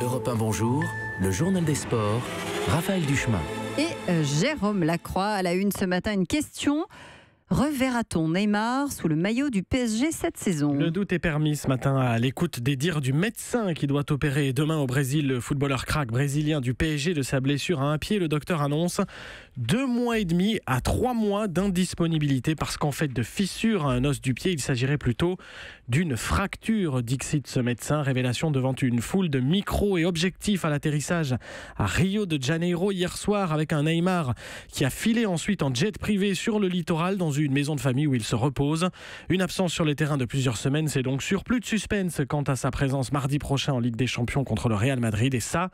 Europe 1, bonjour, le journal des sports, Raphaël Duchemin. Et Jérôme Lacroix à la une ce matin, une question. Reverra-t-on Neymar sous le maillot du PSG cette saison? Le doute est permis ce matin à l'écoute des dires du médecin qui doit opérer demain au Brésil. Le footballeur crack brésilien du PSG de sa blessure à un pied. Le docteur annonce 2 mois et demi à 3 mois d'indisponibilité parce qu'en fait de fissure à un os du pied, il s'agirait plutôt d'une fracture, dixit ce médecin. Révélation devant une foule de micros et objectifs à l'atterrissage à Rio de Janeiro hier soir avec un Neymar qui a filé ensuite en jet privé sur le littoral dans une maison de famille où il se repose. Une absence sur les terrains de plusieurs semaines, c'est donc sûr. Plus de suspense quant à sa présence mardi prochain en Ligue des Champions contre le Real Madrid. Et ça,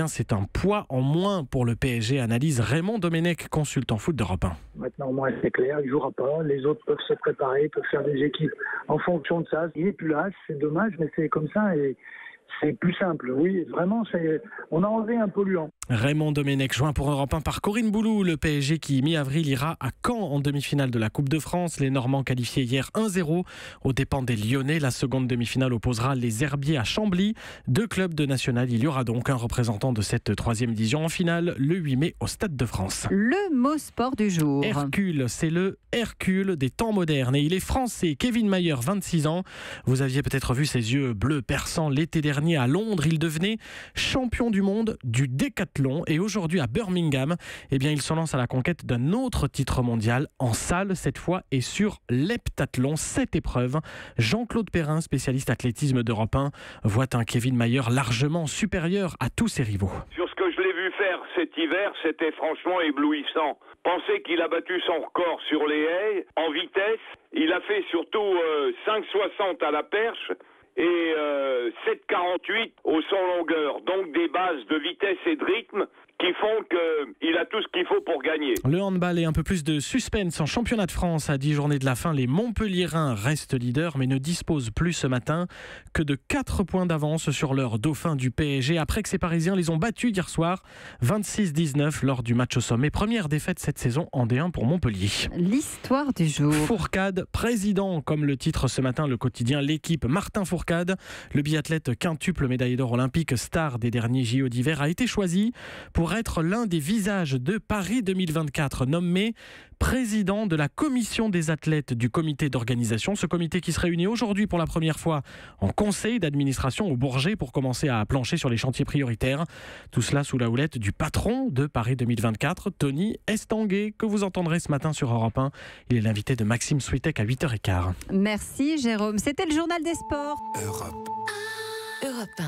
c'est un poids en moins pour le PSG, analyse Raymond Domenech, consultant foot d'Europe 1. Maintenant, au moins, c'est clair, il ne jouera pas. Les autres peuvent se préparer, peuvent faire des équipes en fonction de ça. Il n'est plus là, c'est dommage, mais c'est comme ça et c'est plus simple. Oui, vraiment, on a enlevé un polluant. Raymond Domenech, joint pour Europe 1 par Corinne Boulou. Le PSG qui, mi-avril, ira à Caen en demi-finale de la Coupe de France. Les Normands qualifiés hier 1-0 aux dépens des Lyonnais. La seconde demi-finale opposera les Herbiers à Chambly. 2 clubs de national. Il y aura donc un représentant de cette 3e division en finale le 8 mai au Stade de France. Le mot sport du jour. Hercule, c'est le Hercule des temps modernes et il est français. Kevin Mayer, 26 ans. Vous aviez peut-être vu ses yeux bleus perçants l'été dernier à Londres. Il devenait champion du monde du décathlon. Et aujourd'hui à Birmingham, il se lance à la conquête d'un autre titre mondial en salle cette fois et sur l'heptathlon. 7 épreuves. Jean-Claude Perrin, spécialiste athlétisme d'Europe 1, voit un Kevin Mayer largement supérieur à tous ses rivaux. Sur ce que je l'ai vu faire cet hiver, c'était franchement éblouissant. Pensez qu'il a battu son record sur les haies en vitesse. Il a fait surtout 5,60 à la perche et 7,48 au 100 longueur. Donc des bases de vitesse et de rythme qui font qu'il a tout ce qu'il faut pour gagner. Le handball et un peu plus de suspense en championnat de France. À 10 journées de la fin, les Montpelliérains restent leaders mais ne disposent plus ce matin que de 4 points d'avance sur leur dauphin du PSG après que ces Parisiens les ont battus hier soir 26-19 lors du match au sommet. Première défaite cette saison en D1 pour Montpellier. L'histoire du jour. Fourcade, président, comme le titre ce matin le quotidien L'équipe. Martin Fourcade, le biathlète quintuple médaillé d'or olympique, star des derniers JO d'hiver, a été choisi pour être l'un des visages de Paris 2024, nommé président de la commission des athlètes du comité d'organisation. Ce comité qui se réunit aujourd'hui pour la première fois en conseil d'administration au Bourget pour commencer à plancher sur les chantiers prioritaires. Tout cela sous la houlette du patron de Paris 2024, Tony Estanguet, que vous entendrez ce matin sur Europe 1. Il est l'invité de Maxime Switek à 8h15. Merci Jérôme. C'était le journal des sports. Europe 1.